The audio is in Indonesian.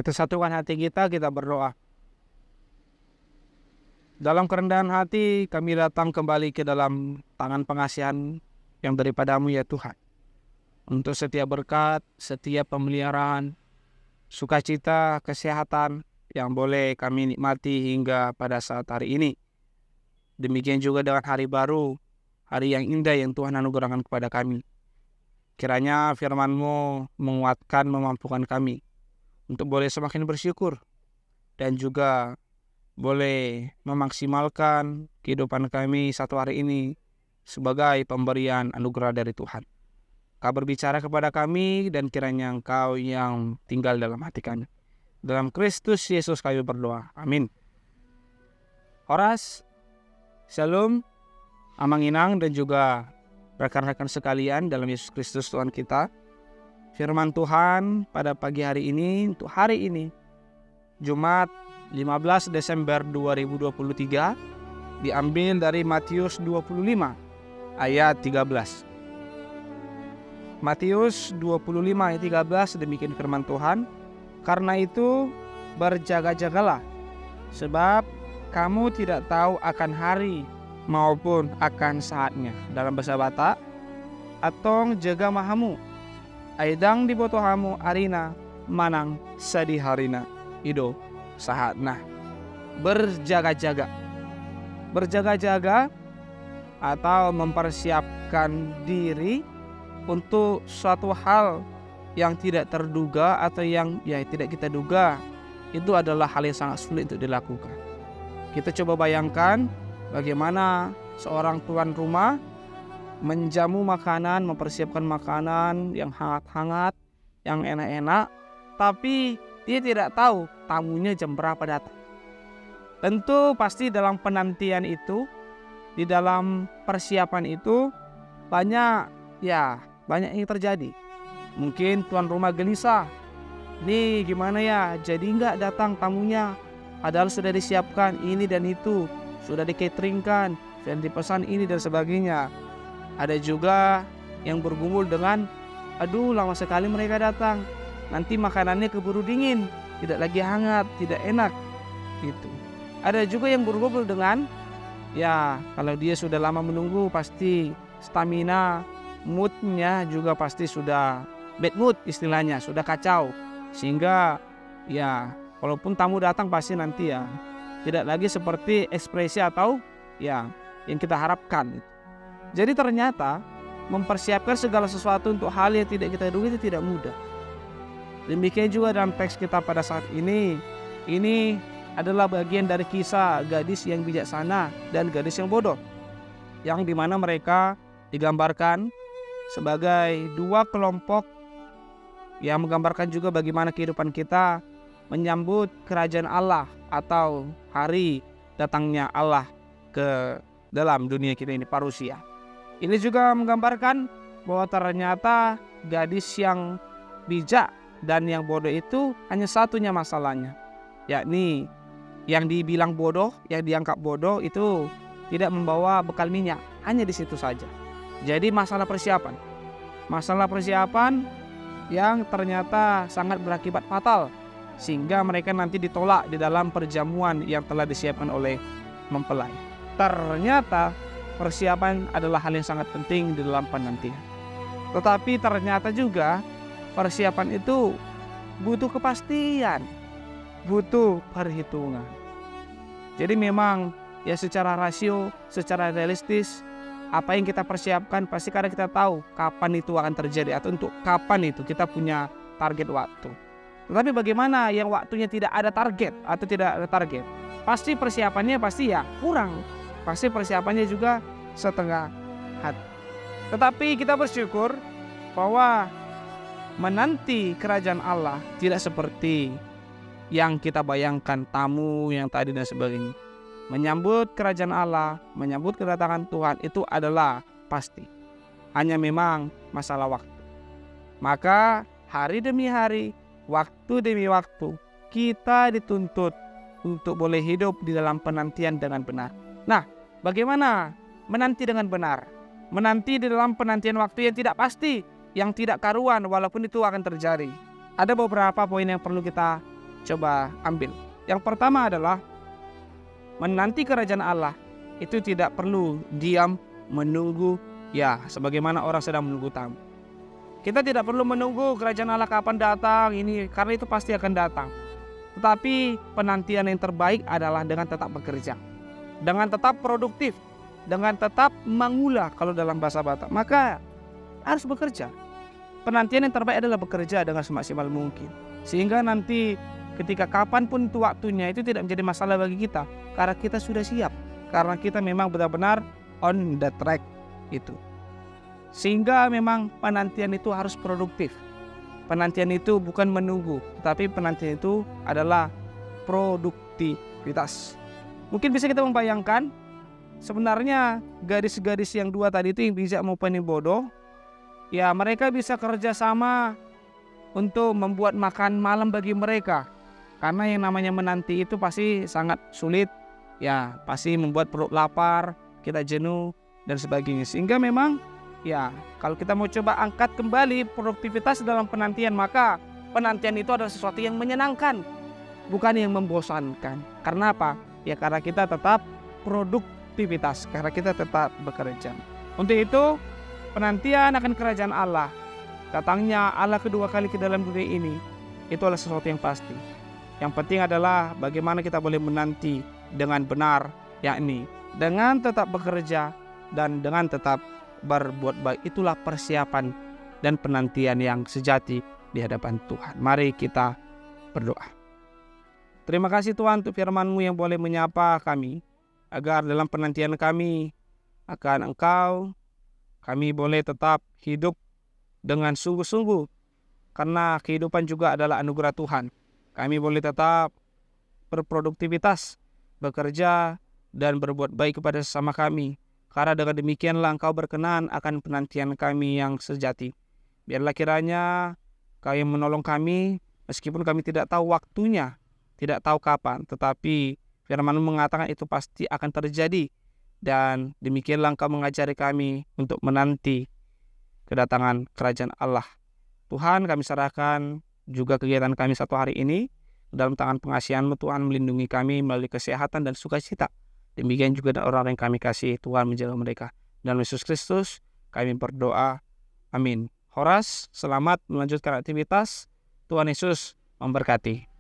Kita satukan hati kita berdoa. Dalam kerendahan hati kami datang kembali ke dalam tangan pengasihan yang daripada-Mu ya Tuhan. Untuk setiap berkat, setiap pemeliharaan, sukacita, kesehatan yang boleh kami nikmati hingga pada saat hari ini. Demikian juga dengan hari baru, hari yang indah yang Tuhan anugerahkan kepada kami. Kiranya firman-Mu menguatkan, memampukan kami untuk boleh semakin bersyukur dan juga boleh memaksimalkan kehidupan kami satu hari ini sebagai pemberian anugerah dari Tuhan. Kau berbicara kepada kami dan kiranya Engkau yang tinggal dalam hati kami. Dalam Kristus Yesus kami berdoa. Amin. Horas, Shalom, Amang Inang dan juga rekan-rekan sekalian dalam Yesus Kristus Tuhan kita. Firman Tuhan pada pagi hari ini, untuk hari ini, Jumat 15 Desember 2023, diambil dari Matius 25 ayat 13. Matius 25 ayat 13, demikian firman Tuhan. Karena itu berjaga-jagalah, sebab kamu tidak tahu akan hari maupun akan saatnya. Dalam bahasa Batak, atong jaga mahamu, aidang di botohamu arina, manang sadi harina, ido sahatna. Berjaga-jaga. Berjaga-jaga atau mempersiapkan diri untuk suatu hal yang tidak terduga atau yang tidak kita duga, itu adalah hal yang sangat sulit untuk dilakukan. Kita coba bayangkan bagaimana seorang tuan rumah menjamu makanan, mempersiapkan makanan yang hangat-hangat, yang enak-enak, tapi dia tidak tahu tamunya jam berapa datang. Tentu pasti dalam penantian itu, di dalam persiapan itu banyak yang terjadi. Mungkin tuan rumah gelisah, nih gimana ya, jadi nggak datang tamunya, padahal sudah disiapkan ini dan itu, sudah diketeringkan, sudah dipesan ini dan sebagainya. Ada juga yang bergumul dengan, aduh lama sekali mereka datang, nanti makanannya keburu dingin, tidak lagi hangat, tidak enak gitu. Ada juga yang bergumul dengan, kalau dia sudah lama menunggu pasti stamina, moodnya juga pasti sudah bad mood istilahnya, sudah kacau. Sehingga walaupun tamu datang pasti nanti tidak lagi seperti ekspresi atau yang kita harapkan. Jadi ternyata mempersiapkan segala sesuatu untuk hal yang tidak kita duga itu tidak mudah. Demikian juga dalam teks kita pada saat ini. Ini adalah bagian dari kisah gadis yang bijaksana dan gadis yang bodoh, yang dimana mereka digambarkan sebagai dua kelompok yang menggambarkan juga bagaimana kehidupan kita menyambut kerajaan Allah atau hari datangnya Allah ke dalam dunia kita ini, parusia. Ini juga menggambarkan bahwa ternyata gadis yang bijak dan yang bodoh itu hanya satunya masalahnya, yakni yang dibilang bodoh, yang dianggap bodoh itu tidak membawa bekal minyak, hanya di situ saja. Jadi masalah persiapan yang ternyata sangat berakibat fatal, sehingga mereka nanti ditolak di dalam perjamuan yang telah disiapkan oleh mempelai. Ternyata persiapan adalah hal yang sangat penting di dalam penantian. Tetapi ternyata juga persiapan itu butuh kepastian, butuh perhitungan. Jadi memang secara rasio, secara realistis, apa yang kita persiapkan pasti karena kita tahu kapan itu akan terjadi atau untuk kapan itu kita punya target waktu. Tetapi bagaimana yang waktunya tidak ada target atau tidak ada target? Pasti persiapannya kurang. Pasti persiapannya juga setengah hati. Tetapi kita bersyukur bahwa menanti kerajaan Allah tidak seperti yang kita bayangkan, tamu yang tadi dan sebagainya. Menyambut kerajaan Allah, menyambut kedatangan Tuhan itu adalah pasti. Hanya memang masalah waktu. Maka hari demi hari, waktu demi waktu, kita dituntut untuk boleh hidup di dalam penantian dengan benar. Nah, bagaimana menanti dengan benar? Menanti di dalam penantian waktu yang tidak pasti, yang tidak karuan walaupun itu akan terjadi. Ada beberapa poin yang perlu kita coba ambil. Yang pertama adalah menanti kerajaan Allah itu tidak perlu diam menunggu, ya sebagaimana orang sedang menunggu tamu. Kita tidak perlu menunggu kerajaan Allah kapan datang ini, karena itu pasti akan datang. Tetapi penantian yang terbaik adalah dengan tetap bekerja, dengan tetap produktif, dengan tetap mengulah kalau dalam bahasa Batak. Maka harus bekerja. Penantian yang terbaik adalah bekerja dengan semaksimal mungkin, sehingga nanti ketika kapanpun itu waktunya itu tidak menjadi masalah bagi kita, karena kita sudah siap, karena kita memang benar-benar on the track itu. Sehingga memang penantian itu harus produktif. Penantian itu bukan menunggu, tapi penantian itu adalah produktivitas. Mungkin bisa kita membayangkan, sebenarnya gadis-gadis yang dua tadi itu, yang bijak maupun yang bodoh, ya mereka bisa kerja sama untuk membuat makan malam bagi mereka. Karena yang namanya menanti itu pasti sangat sulit, ya pasti membuat perut lapar, kita jenuh dan sebagainya. Sehingga memang ya kalau kita mau coba angkat kembali produktivitas dalam penantian, maka penantian itu adalah sesuatu yang menyenangkan, bukan yang membosankan. Karena apa? Ya karena kita tetap produktivitas, karena kita tetap bekerja. Untuk itu penantian akan kerajaan Allah, datangnya Allah kedua kali ke dalam dunia ini, itu adalah sesuatu yang pasti. Yang penting adalah bagaimana kita boleh menanti dengan benar, yakni dengan tetap bekerja dan dengan tetap berbuat baik. Itulah persiapan dan penantian yang sejati di hadapan Tuhan. Mari kita berdoa. Terima kasih Tuhan untuk firman-Mu yang boleh menyapa kami, agar dalam penantian kami akan Engkau, kami boleh tetap hidup dengan sungguh-sungguh, karena kehidupan juga adalah anugerah Tuhan. Kami boleh tetap berproduktivitas, bekerja, dan berbuat baik kepada sesama kami. Karena dengan demikianlah Engkau berkenan akan penantian kami yang sejati. Biarlah kiranya Kau yang menolong kami, meskipun kami tidak tahu waktunya, tidak tahu kapan, tetapi firman-Mu mengatakan itu pasti akan terjadi. Dan demikianlah Engkau mengajari kami untuk menanti kedatangan kerajaan Allah. Tuhan, kami serahkan juga kegiatan kami satu hari ini dalam tangan pengasihan-Mu. Tuhan, melindungi kami melalui kesehatan dan sukacita. Demikian juga orang-orang yang kami kasih, Tuhan menjaga mereka. Dalam Yesus Kristus kami berdoa. Amin. Horas, selamat melanjutkan aktivitas. Tuhan Yesus memberkati.